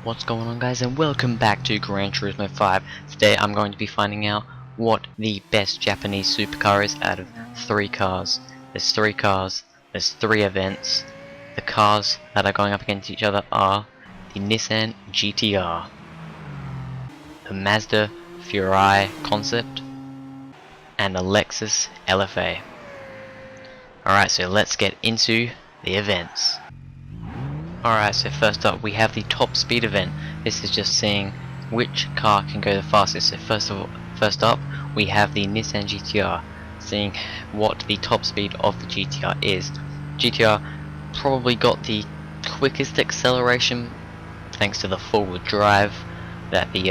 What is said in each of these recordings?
What's going on, guys, and welcome back to Gran Turismo 5. Today I'm going to be finding out what the best Japanese supercar is out of 3 cars. There's 3 cars, there's 3 events. The cars that are going up against each other are the Nissan GT-R, the Mazda Furai Concept, and the Lexus LFA. Alright, so let's get into the events. Alright, so first up we have the top speed event. This is just seeing which car can go the fastest. So first up we have the Nissan GT-R, seeing what the top speed of the GT-R is. GT-R probably got the quickest acceleration thanks to the forward drive that the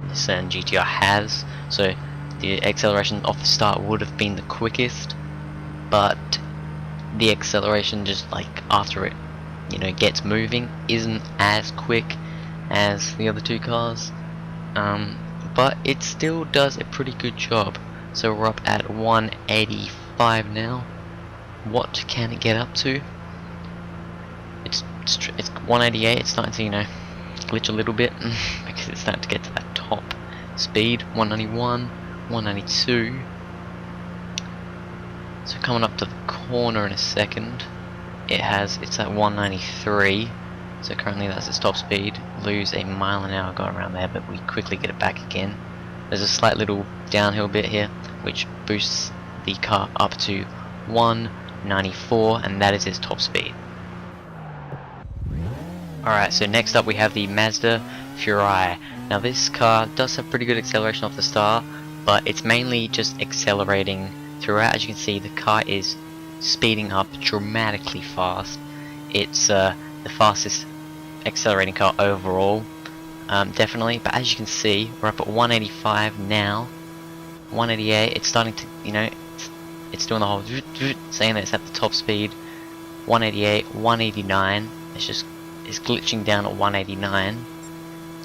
Nissan GT-R has. So the acceleration off the start would have been the quickest, but the acceleration just like after it gets moving isn't as quick as the other 2 cars, but it still does a pretty good job. So we're up at 185 now. What can it get up to? It's 188. It's starting to glitch a little bit because it's starting to get to that top speed. 191, 192. So coming up to the corner in a second, it's at 193, so currently that's its top speed. Lose a mile an hour going around there, but we quickly get it back again. There's a slight little downhill bit here which boosts the car up to 194, and that is its top speed. Alright, so next up we have the Mazda Furai. Now this car does have pretty good acceleration off the start, but it's mainly just accelerating throughout. As you can see, the car is speeding up dramatically fast. It's the fastest accelerating car overall, definitely. But as you can see, we're up at 185 now, 188. It's starting to, it's doing the whole saying that it's at the top speed. 188, 189. It's glitching down at 189.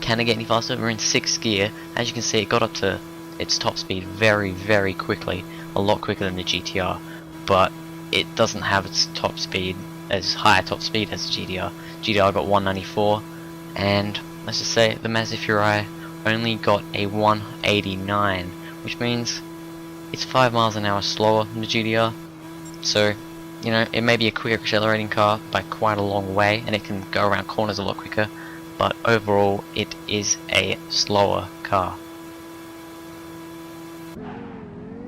Can it get any faster? We're in 6th gear. As you can see, it got up to its top speed very, very quickly, a lot quicker than the GT-R, but it doesn't have its top speed as high a top speed as the GT-R. GT-R got 194, and let's just say the Mazda Furai only got a 189, which means it's 5 miles an hour slower than the GT-R. So, it may be a quicker accelerating car by quite a long way, and it can go around corners a lot quicker, but overall it is a slower car.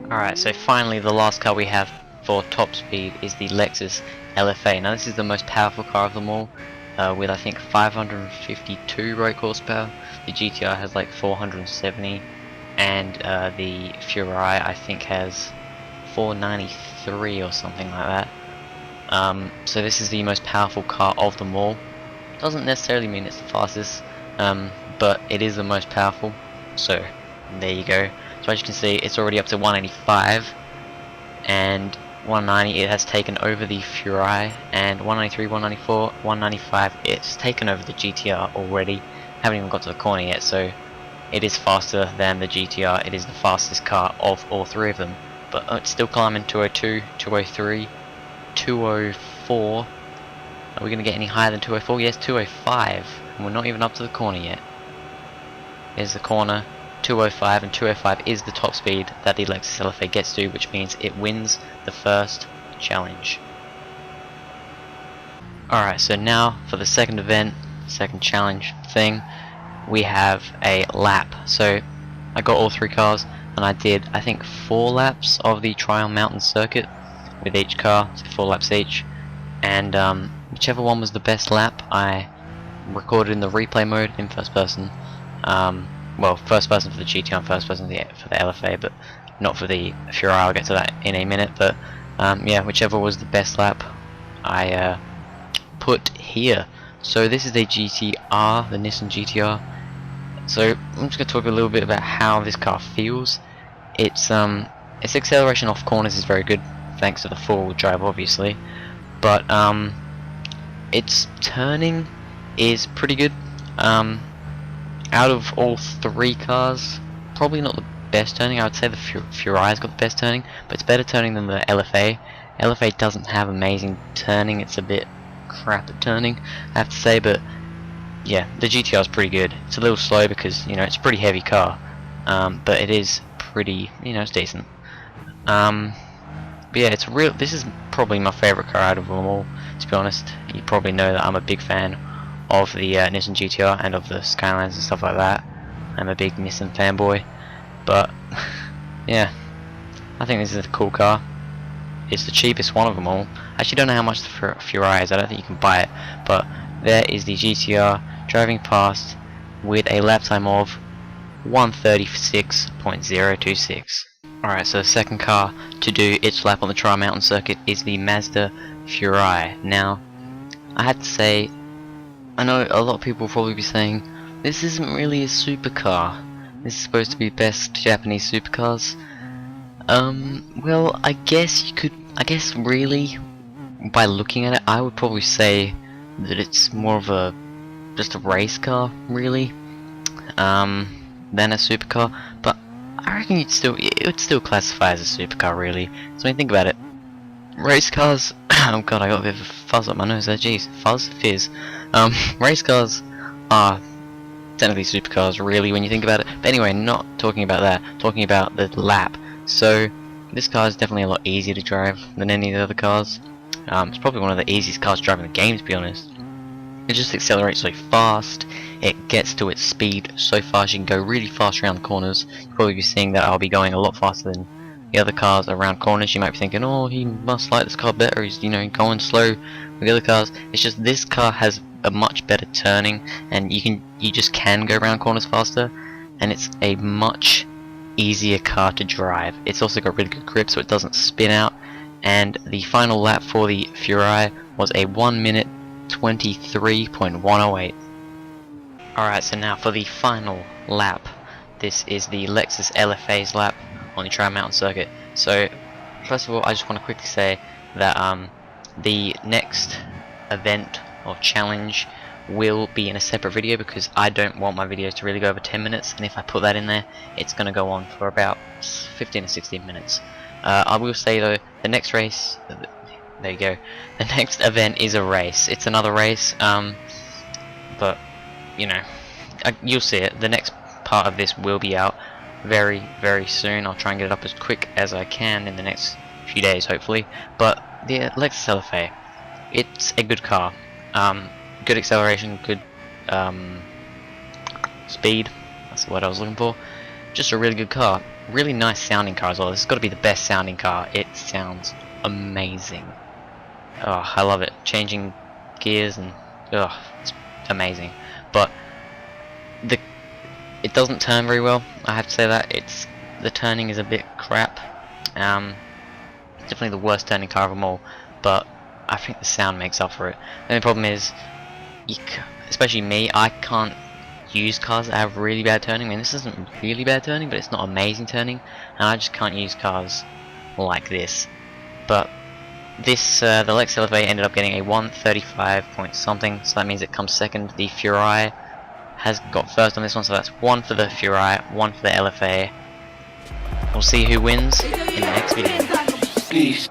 Alright, so finally the last car we have for top speed is the Lexus LFA. Now this is the most powerful car of them all, with I think 552 brake horsepower. The GT-R has like 470, and the Furai I think has 493 or something like that. So this is the most powerful car of them all. Doesn't necessarily mean it's the fastest, but it is the most powerful. So there you go. So as you can see, it's already up to 185, and 190 it has taken over the Furai, and 193, 194, 195 it's taken over the GT-R already. Haven't even got to the corner yet, so it is faster than the GT-R. It is the fastest car of all 3 of them, but it's still climbing. 202, 203, 204. Are we going to get any higher than 204? Yes, 205, and we're not even up to the corner yet. Here's the corner. 205, and 205 is the top speed that the Lexus LFA gets to, which means it wins the first challenge. Alright, so now for the second event, second challenge thing, we have a lap. So I got all 3 cars, and I did I think 4 laps of the Trial Mountain circuit with each car, so 4 laps each, and whichever one was the best lap I recorded in the replay mode in first person. Well, first person for the GT-R and first person for the LFA, but not for the Furai. I'll get to that in a minute. But yeah, whichever was the best lap I put here. So this is the GT-R, the Nissan GT-R. So I'm just going to talk a little bit about how this car feels. Its acceleration off corners is very good, thanks to the forward drive obviously, but its turning is pretty good. Out of all 3 cars, probably not the best turning. I would say the Furai's got the best turning, but it's better turning than the LFA. LFA doesn't have amazing turning. It's a bit crap at turning, I have to say, but yeah, the GT-R is pretty good. It's a little slow because, you know, it's a pretty heavy car, but it is pretty, you know, it's decent. But yeah, this is probably my favorite car out of them all, to be honest. You probably know that I'm a big fan of the Nissan GT-R and of the Skylines and stuff like that. I'm a big Nissan fanboy, but yeah, I think this is a cool car. It's the cheapest one of them all. I actually don't know how much the Furai is. I don't think you can buy it, but there is the GT-R driving past with a lap time of 136.026. Alright, so the second car to do its lap on the Tri-Mountain circuit is the Mazda Furai. Now, I have to say, I know a lot of people will probably be saying, this isn't really a supercar. This is supposed to be best Japanese supercars. Well, I guess really, by looking at it, I would probably say that it's more of just a race car, really, than a supercar. But I reckon it would still classify as a supercar, really. So when you think about it, race cars. Oh god, I got a bit of a fuzz up my nose there. Jeez, fizz. Race cars are technically supercars, really, when you think about it. But anyway, not talking about that. Talking about the lap. So this car is definitely a lot easier to drive than any of the other cars. It's probably one of the easiest cars to drive in the game, to be honest. It just accelerates so fast. It gets to its speed so fast. You can go really fast around the corners. You'll probably be seeing that I'll be going a lot faster than the other cars around corners. You might be thinking, oh, he must like this car better. He's, you know, going slow with the other cars. It's just this car has a much better turning, and you just can go around corners faster, and it's a much easier car to drive. It's also got really good grip, so it doesn't spin out. And the final lap for the Furai was a 1 minute 23.108. Alright, so now for the final lap. This is the Lexus LFA's lap on the Tri-Mountain circuit. So first of all, I just want to quickly say that the next event or challenge will be in a separate video, because I don't want my videos to really go over 10 minutes, and if I put that in there, it's going to go on for about 15 to 16 minutes. I will say though, the next race, there you go, the next event is a race. It's another race, but you know, you'll see it. The next part of this will be out very, very soon. I'll try and get it up as quick as I can in the next few days, hopefully. But the Lexus LFA, it's a good car. Good acceleration, good speed. That's the word I was looking for. Just a really good car. Really nice sounding car as well. This has got to be the best sounding car. It sounds amazing. Oh, I love it. Changing gears and it's amazing. But it doesn't turn very well. I have to say that the turning is a bit crap. It's definitely the worst turning car of them all. But I think the sound makes up for it. The only problem is, especially me, I can't use cars that have really bad turning. I mean, this isn't really bad turning, but it's not amazing turning, and I just can't use cars like this. But this, the Lexus LFA ended up getting a 135 point something, so that means it comes second. The Furai has got first on this one, so that's 1 for the Furai, 1 for the LFA. We'll see who wins in the next video. Peace.